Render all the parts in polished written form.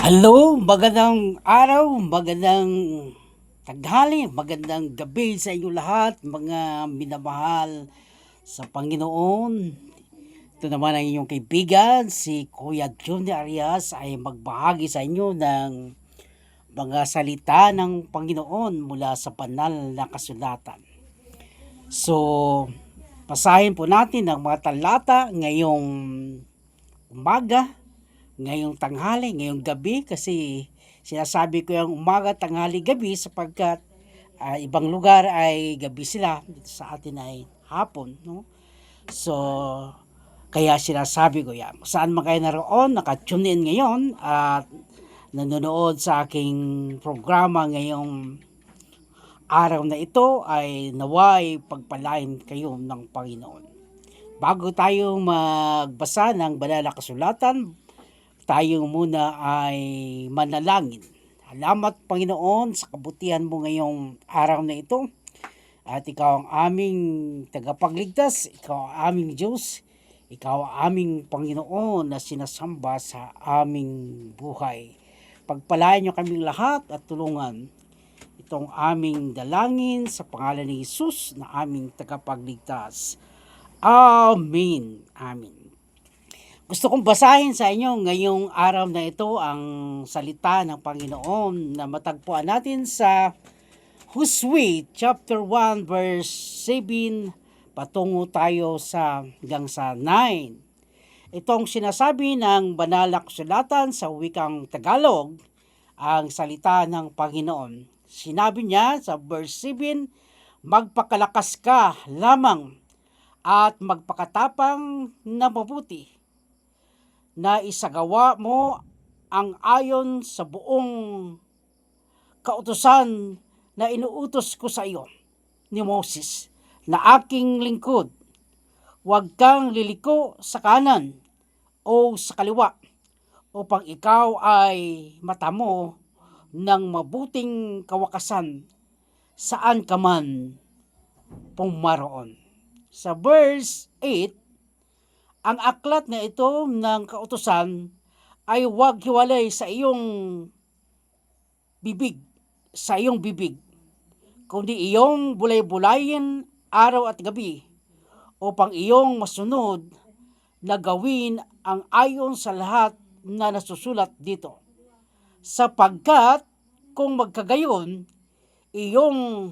Hello, magandang araw, magandang tanghali, magandang gabi sa inyo lahat, mga minamahal sa Panginoon. Ito naman ang inyong kaibigan, si Kuya Junior Arias ay magbahagi sa inyo ng mga salita ng Panginoon mula sa banal na kasulatan. So, basahin po natin ang mga talata ngayong umaga, ngayong tanghali, ngayong gabi kasi sinasabi ko yung umaga, tanghali, gabi sapagkat ibang lugar ay gabi sila, dito sa atin ay hapon, no? So, kaya sinasabi ko yan. Saan man kayo naroon, naka-tune in ngayon at nanonood sa aking programa ngayong araw na ito ay naway pagpalain kayo ng Panginoon. Bago tayo magbasa ng banal na kasulatan, tayo muna ay manalangin. Salamat Panginoon sa kabutihan mo ngayong araw na ito. At ikaw ang aming tagapagligtas, ikaw ang aming Diyos, ikaw ang aming Panginoon na sinasamba sa aming buhay. Pagpalain niyo kaming lahat at tulungan itong aming dalangin sa pangalan ni Jesus na aming tagapagligtas. Amen. Amen. Gusto kong basahin sa inyo ngayong araw na ito ang salita ng Panginoon na matagpuan natin sa Hosea chapter 1 verse 7 patungo tayo hanggang sa 9. Itong sinasabi ng banal na kasulatan sa wikang Tagalog, ang salita ng Panginoon. Sinabi niya sa verse 7, magpakalakas ka lamang at magpakatapang na mabuti, na isagawa mo ang ayon sa buong kautusan na inuutos ko sa iyo ni Moses, na aking lingkod. Huwag kang liliko sa kanan o sa kaliwa, upang ikaw ay matamo ng mabuting kawakasan saan ka man pumaroon. Sa verse 8, ang aklat na ito ng kautusan ay huwag hiwalay sa iyong bibig, kundi iyong bulay-bulayin araw at gabi, upang iyong masunod na gawin ang ayon sa lahat na nasusulat dito. Sapagkat kung magkagayon, iyong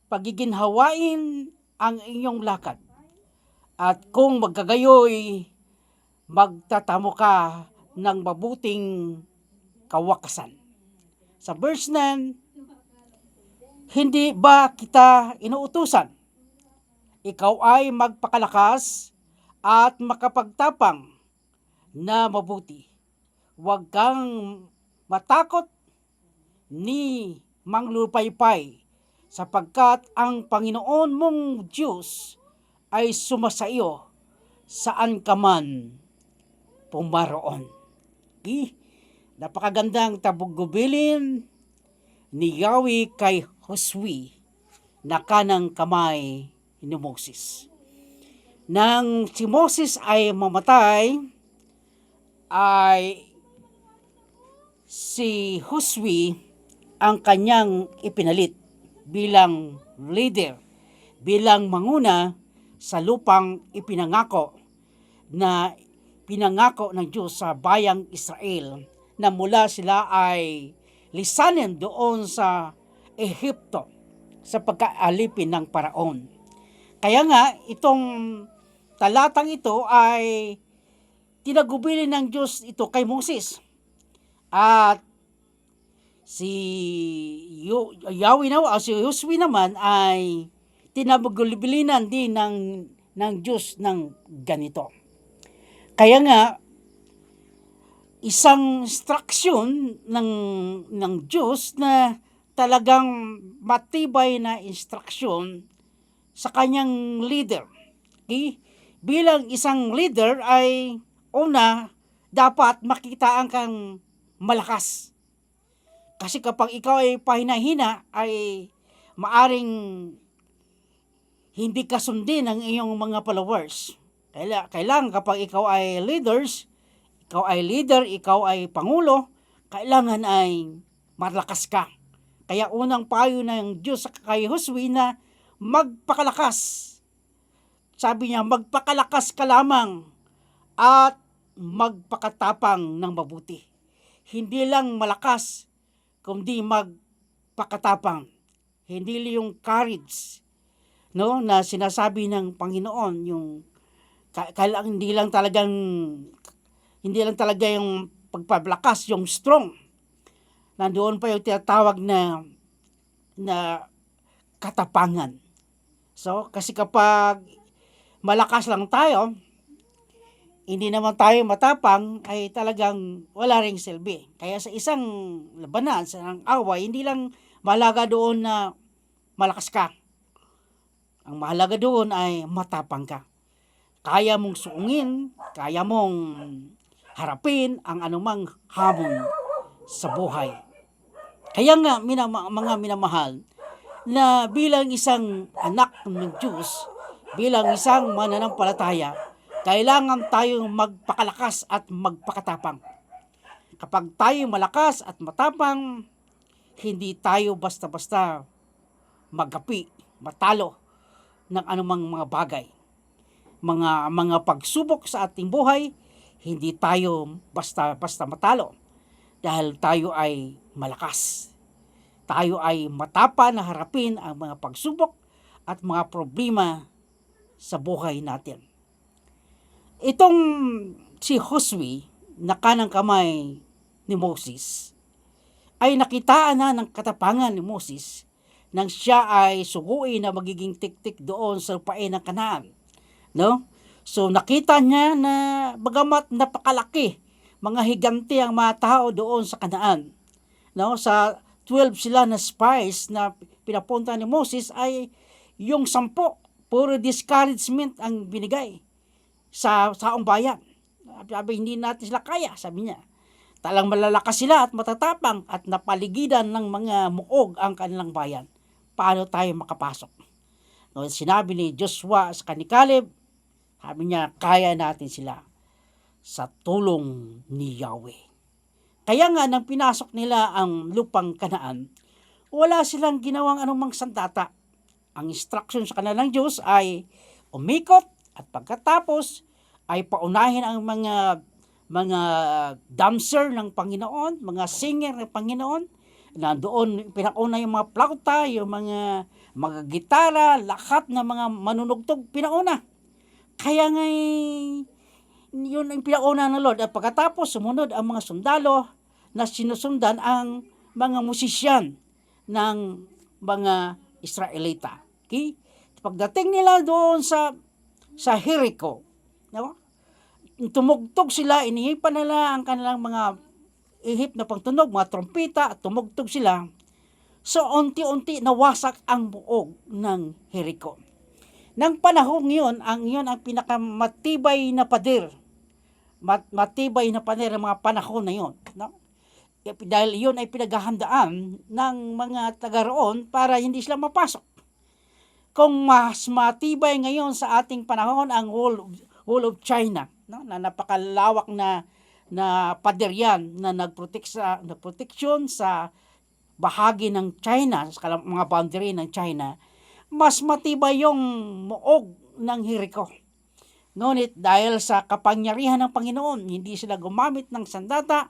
pagiginhawain ang iyong lakad. At kung magkagayoy, magtatamo ka ng mabuting kawakasan. Sa verse 9, hindi ba kita inuutusan? Ikaw ay magpakalakas at makapagtapang na mabuti. Huwag kang matakot ni manglupaypay, sapagkat ang Panginoon mong Diyos ay sumasaiyo saan ka man pumaroon. Napakagandang tabuggubilin ni Yahweh kay Hosea na kanang kamay ni Moses. Nang si Moses ay mamatay, ay si Hosea ang kanyang ipinalit bilang leader, bilang manguna sa lupang pinangako ng Diyos sa bayang Israel, na mula sila ay lisanin doon sa Ehipto sa pagkaalipin ng Paraon. Kaya nga, itong talatang ito ay tinagubilin ng Diyos ito kay Moses. At si Yahweh na, si Hosea naman ay tinagubilinan din ng Diyos ng ganito. Kaya nga, isang instruction ng Diyos na talagang matibay na instruction sa kanyang leader. Okay? Bilang isang leader ay una, dapat makitaan kang malakas. Kasi kapag ikaw ay pahinahina, ay maaring hindi kasundin ang iyong mga followers. Kailangan kapag ikaw ay leader, ikaw ay pangulo, kailangan ay malakas ka. Kaya unang payo ng Diyos kay Josue na magpakalakas. Sabi niya, magpakalakas ka lamang at magpakatapang ng mabuti. Hindi lang malakas, kundi magpakatapang. Hindi yung courage, no, na sinasabi ng Panginoon, yung hindi lang talaga yung pagpablakas, yung strong. Nandoon pa yung tinatawag na katapangan. So, kasi kapag malakas lang tayo, hindi naman tayo matapang, ay talagang wala ring silbi. Kaya sa isang labanan, sa isang away, hindi lang mahalaga doon na malakas ka. Ang mahalaga doon ay matapang ka. Kaya mong suungin, kaya mong harapin ang anumang hamon sa buhay. Kaya nga, mga minamahal, na bilang isang anak ng Diyos, bilang isang mananampalataya, kailangan tayong magpakalakas at magpakatapang. Kapag tayo malakas at matapang, hindi tayo basta-basta magapi, matalo ng anumang mga bagay. Mga pagsubok sa ating buhay, hindi tayo basta-basta matalo dahil tayo ay malakas. Tayo ay matapa na harapin ang mga pagsubok at mga problema sa buhay natin. Itong si Josue na kanang kamay ni Moses ay nakitaan na ng katapangan ni Moses nang siya ay suguin na magiging tiktik doon sa lupain ng Kanaan. No? So nakita niya na bagamat napakalaki, mga higante ang mga tao doon sa Kanaan. No? Sa 12 sila na spies na pinapunta ni Moses ay yung 10, puro discouragement ang binigay sa saong bayan. Sabi, hindi natin sila kaya, sabi niya. Talang malalakas sila at matatapang at napaligidan ng mga muog ang kanilang bayan. Paano tayo makapasok? No, sinabi ni Joshua sa kani Caleb, sabi niya, kaya natin sila sa tulong ni Yahweh. Kaya nga, nang pinasok nila ang lupang Kanaan, wala silang ginawang anumang sandata. Ang instruction sa kanilang Diyos ay umikot at pagkatapos ay paunahin ang mga dancer ng Panginoon, mga singer ng Panginoon. Nandoon pinauna yung mga plauta, yung mga gitara, lahat ng mga manunugtog pinauna. Kaya nga yun ang pinauna ng Lord. At pagkatapos sumunod ang mga sundalo na sinusundan ang mga musisyan ng mga Israelita. Okay? Pagdating nila doon sa Jericho, no? Tumugtog sila, inihipan nila ang kanilang mga ihip na pangtunog, mga trompeta, at tumugtog sila. So, unti-unti nawasak ang buog ng Jericho. Nang panahon yun ang pinakamatibay na pader. Matibay na pader ng mga panahon na yun. No? Dahil yun ay pinaghahandaan ng mga taga roon para hindi sila mapasok. Kung mas matibay ngayon sa ating panahon ang whole of China, no? Na napakalawak na pader yan na nagproteksyon sa bahagi ng China, sa mga boundary ng China, mas matibay yung muog ng Jericho. Ngunit dahil sa kapangyarihan ng Panginoon, hindi sila gumamit ng sandata,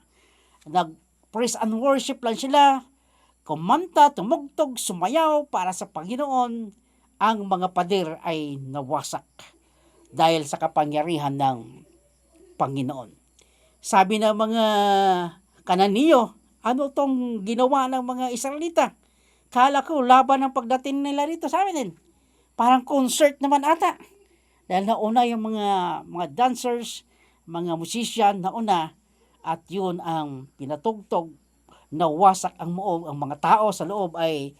nag-praise and worship lang sila, kumanta, tumugtog, sumayaw para sa Panginoon, ang mga pader ay nawasak dahil sa kapangyarihan ng Panginoon. Sabi ng mga Kananiyo, ano tong ginawa ng mga Israelita? Kala ko laban ng pagdating nila rito sa amin din. Parang concert naman ata. Dahil nauna yung mga dancers, mga musician nauna, at yun ang pinatugtog, nawasak ang muog, ang mga tao sa loob ay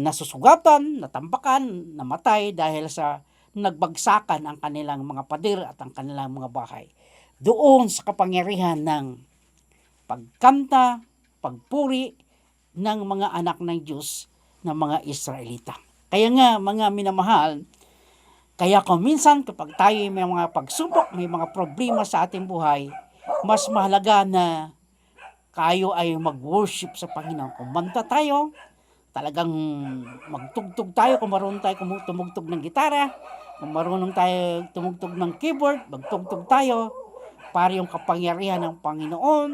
nasusugatan, natambakan, namatay dahil sa nagbagsakan ang kanilang mga pader at ang kanilang mga bahay. Doon sa kapangyarihan ng pagkanta, pagpuri ng mga anak ng Diyos ng mga Israelita. Kaya nga mga minamahal, kaya kung minsan kapag tayo may mga pagsubok, may mga problema sa ating buhay, mas mahalaga na kayo ay mag-worship sa Panginoon. Kumanta tayo, talagang magtugtog tayo, kung marunong tayo tumugtog ng gitara, kung marunong tayo tumugtog ng keyboard, magtugtog tayo para yung kapangyarihan ng Panginoon,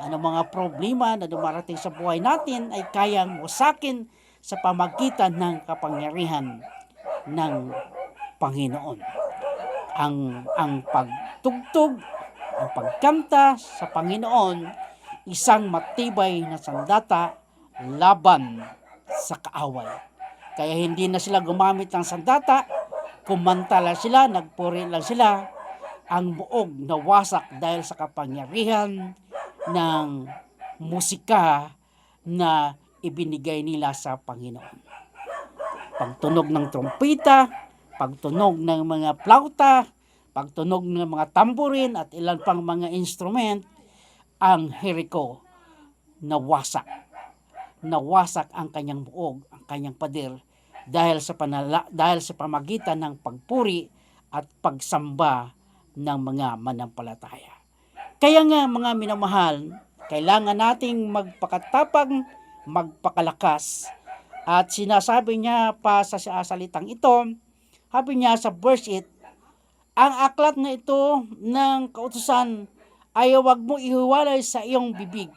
ano mga problema na dumarating sa buhay natin ay kayang wasakin sa pamagitan ng kapangyarihan ng Panginoon. Ang pagtugtog, ang pagkanta sa Panginoon, isang matibay na sandata laban sa kaaway. Kaya hindi na sila gumamit ng sandata, kumanta lang sila, nagpuri lang sila, ang buog nawasak dahil sa kapangyarihan ng musika na ibinigay nila sa Panginoon. Pagtunog ng trompeta, pagtunog ng mga flauta, pagtunog ng mga tamborin at ilan pang mga instrument, ang Jericho nawasak. Nawasak ang kanyang buog, ang kanyang pader dahil sa pamagitan ng pagpuri at pagsamba ng mga manampalataya. Kaya nga mga minamahal, kailangan nating magpakatapang, magpakalakas. At sinasabi niya pa sa salitang ito, sabi niya sa verse 8, ang aklat na ito ng kautusan ay huwag mo ihiwalay sa iyong bibig,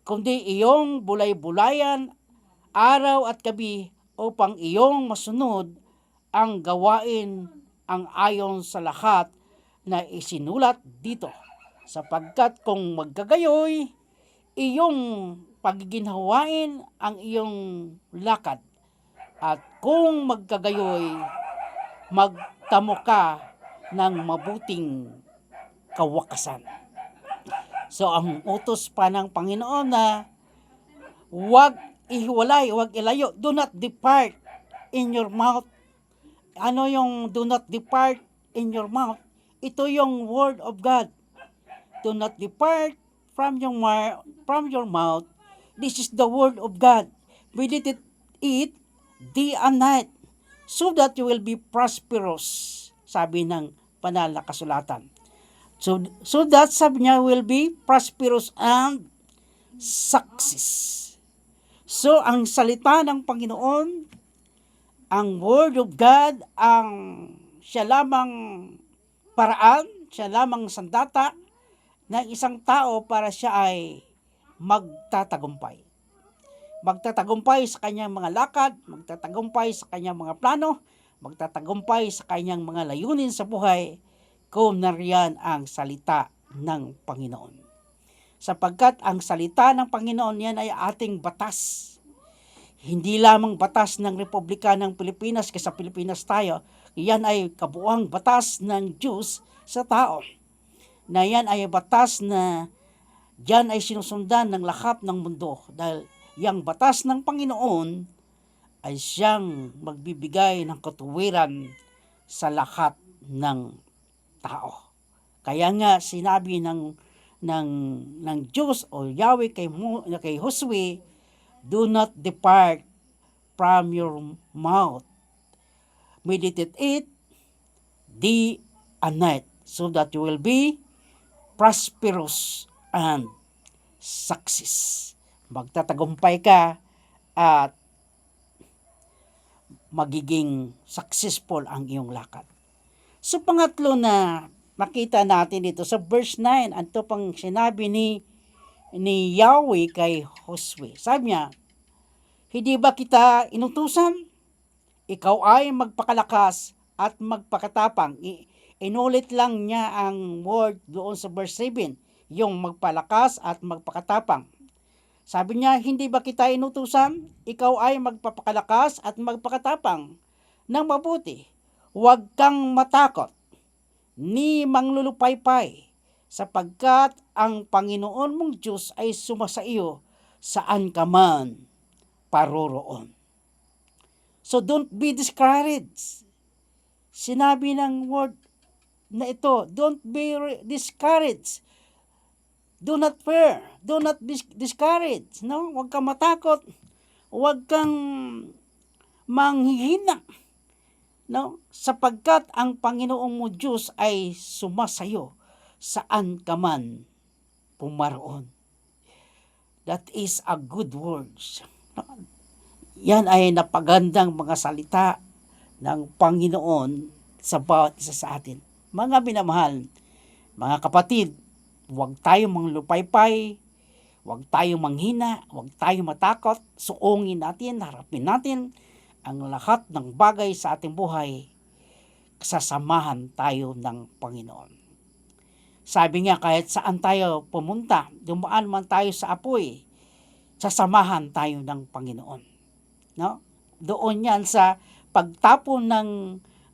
kundi iyong bulay-bulayan araw at gabi upang iyong masunod ang gawain ang ayon sa lahat na isinulat dito. Sapagkat kung magkagayoy, iyong pagiginhawain ang iyong lakad. At kung magkagayoy, magtamo ka ng mabuting kawakasan. So ang utos pa ng Panginoon na huwag ihiwalay, huwag ilayo. Do not depart in your mouth. Ano yung do not depart in your mouth? Ito yung word of God. Do not depart from your mouth. This is the word of God. Meditate it day and night so that you will be prosperous. Sabi ng banal na kasulatan. So that sabi niya will be prosperous and success. So ang salita ng Panginoon, ang word of God, ang siya lamang paraan, siya lamang sandata ng isang tao para siya ay magtatagumpay. Magtatagumpay sa kanyang mga lakad, magtatagumpay sa kanyang mga plano, magtatagumpay sa kanyang mga layunin sa buhay kung nariyan ang salita ng Panginoon. Sapagkat ang salita ng Panginoon yan ay ating batas. Hindi lamang batas ng Republika ng Pilipinas, kasi sa Pilipinas tayo, yan ay kabuuang batas ng Diyos sa tao. Na yan ay batas na yan ay sinusundan ng lahat ng mundo. Dahil yung batas ng Panginoon ay siyang magbibigay ng katuwiran sa lahat ng tao. Kaya nga sinabi ng Diyos o Yahweh kay Josue, do not depart from your mouth. Meditate it day and night so that you will be prosperous and success. Magtatagumpay ka at magiging successful ang iyong lakad. So pangatlo na makita natin dito sa verse 9, anto pang sinabi ni Yahweh kay Josue. Sabi niya, hindi ba kita inutusan? Ikaw ay magpakalakas at magpakatapang. Inulit lang niya ang word doon sa verse 7, yung magpalakas at magpakatapang. Sabi niya, hindi ba kita inutusan? Ikaw ay magpapakalakas at magpakatapang ng mabuti. Huwag kang matakot, ni manglulupaypay, sapagkat ang Panginoon mong Diyos ay sumasa iyo saan ka man paroroon. So don't be discouraged. Sinabi ng word na ito, don't be discouraged. Do not fear. Do not be discouraged. No? Huwag kang matakot. Huwag kang manghihina. No? Sapagkat ang Panginoong mo Diyos ay sumasayo saan ka man pumaroon. That is a good words. Yan ay napagandang mga salita ng Panginoon sa bawat isa sa atin. Mga minamahal, mga kapatid, huwag tayong manglupaypay, huwag tayong manghina, huwag tayong matakot, suungin natin, harapin natin ang lahat ng bagay sa ating buhay, sasamahan tayo ng Panginoon. Sabi nga, kahit saan tayo pumunta, dumaan man tayo sa apoy, sasamahan tayo ng Panginoon. No? Doon yan sa pagtapon ng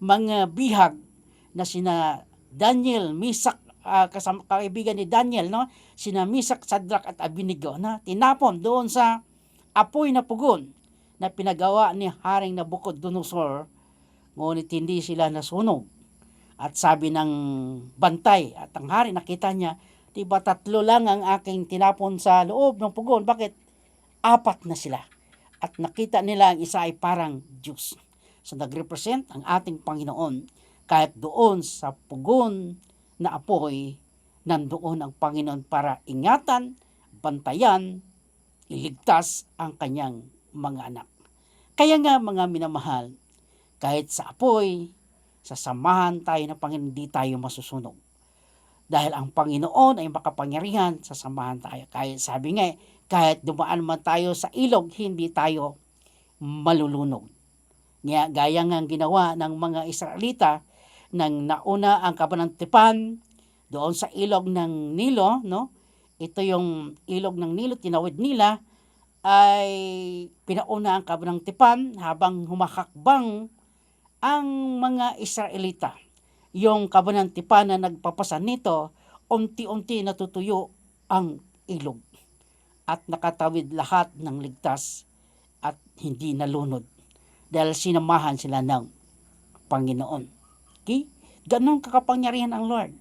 mga bihag na sina Daniel, Misak, kaibigan ni Daniel, no? Sina Misak, Sadrak at Abednego, na tinapon doon sa apoy na pugon na pinagawa ni Haring Nabucodonosor, ngunit hindi sila nasunog. At sabi ng bantay at ang hari, nakita niya, diba 3 lang ang aking tinapon sa loob ng pugon, bakit 4 na sila? At nakita nila ang isa ay parang Diyos. So nagrepresent ang ating Panginoon. Kahit doon sa pugon na apoy, nandoon ang Panginoon para ingatan, bantayan, iligtas ang kanyang mga anak. Kaya nga mga minamahal, kahit sa apoy, sasamahan tayo ng Panginoon, hindi tayo masusunog. Dahil ang Panginoon ay makapangyarihan, sasamahan tayo. Kaya sabi nga, kahit dumaan man tayo sa ilog, hindi tayo malulunog. Gaya nga ginawa ng mga Israelita nang nauna ang kabanantipan doon sa ilog ng Nilo, no? Ito yung ilog ng Nilo, tinawid nila, ay pinauna ang kabanantipan habang humakakbang ang mga Israelita. Yung kabanantipan na nagpapasan nito, unti-unti natutuyo ang ilog at nakatawid lahat ng ligtas at hindi nalunod dahil sinamahan sila ng Panginoon. Okay? Ganon kakapangyarihan ang Lord.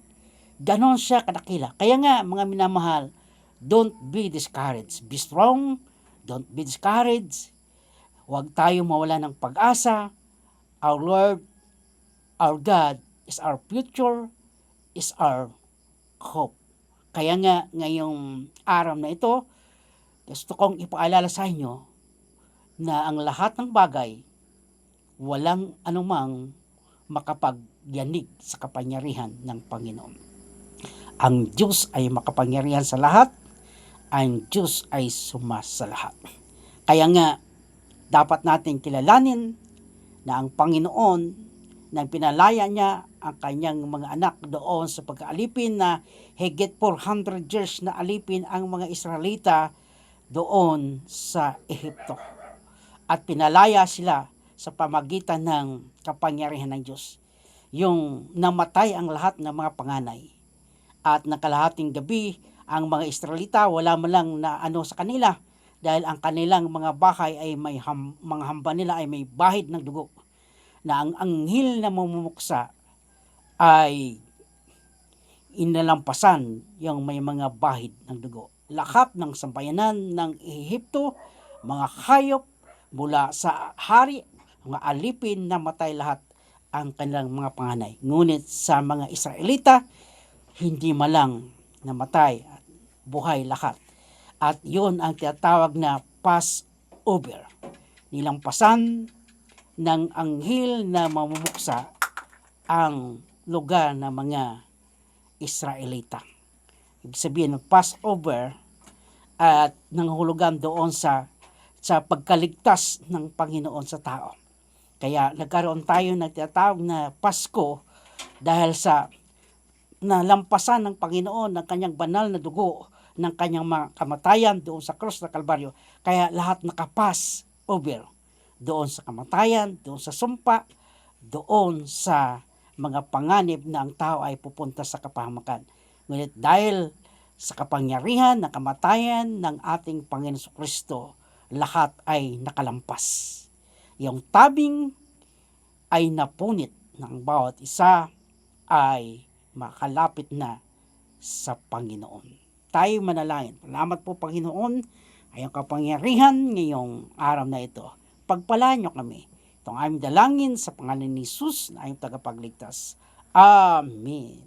Ganon siya kadakila. Kaya nga mga minamahal, don't be discouraged. Be strong. Don't be discouraged. Huwag tayo mawala ng pag-asa. Our Lord, our God, is our future, is our hope. Kaya nga ngayong araw na ito, gusto kong ipaalala sa inyo na ang lahat ng bagay, walang anumang makapagyanig sa kapangyarihan ng Panginoon. Ang Diyos ay makapangyarihan sa lahat, ang Diyos ay sumasa lahat. Kaya nga, dapat natin kilalanin na ang Panginoon, nang pinalaya niya ang kanyang mga anak doon sa pag-aalipin na higit 400 years na alipin ang mga Israelita doon sa Ehipto. At pinalaya sila sa pamagitan ng kapangyarihan ng Diyos. Yung namatay ang lahat ng mga panganay. At nakalahating gabi, ang mga Israelita wala man lang na sa kanila dahil ang kanilang mga bahay ay may mga hamba nila ay may bahid ng dugo, na ang anghel na mamumuksa ay inalampasan yung may mga bahid ng dugo. Lahat ng sambayanan ng Ehipto, mga hayop mula sa hari, mga alipin, namatay lahat ang kanilang mga panganay. Ngunit sa mga Israelita, hindi malang namatay at buhay lahat. At yun ang tinatawag na Passover. Nilampasan ng anghel na mamumuksa ang lugar ng mga Israelita. Ibig sabihin ng Passover at nanghulugan doon sa pagkaligtas ng Panginoon sa tao. Kaya nagkaroon tayo ng tinatawag na Pasko dahil sa nalampasan ng Panginoon ng kanyang banal na dugo ng kanyang mga kamatayan doon sa krus na Kalbaryo. Kaya lahat nakapas over doon sa kamatayan, doon sa sumpa, doon sa mga panganib na ang tao ay pupunta sa kapahamakan. Ngunit dahil sa kapangyarihan ng kamatayan ng ating Panginoon Kristo, lahat ay nakalampas. Yung tabing ay napunit ng bawat isa ay makalapit na sa Panginoon. Tayo manalangin. Salamat po Panginoon ay ang kapangyarihan ngayong araw na ito. Pagpalaan niyo kami. Itong aming dalangin sa pangalan ni Jesus na aming tagapagligtas. Amen.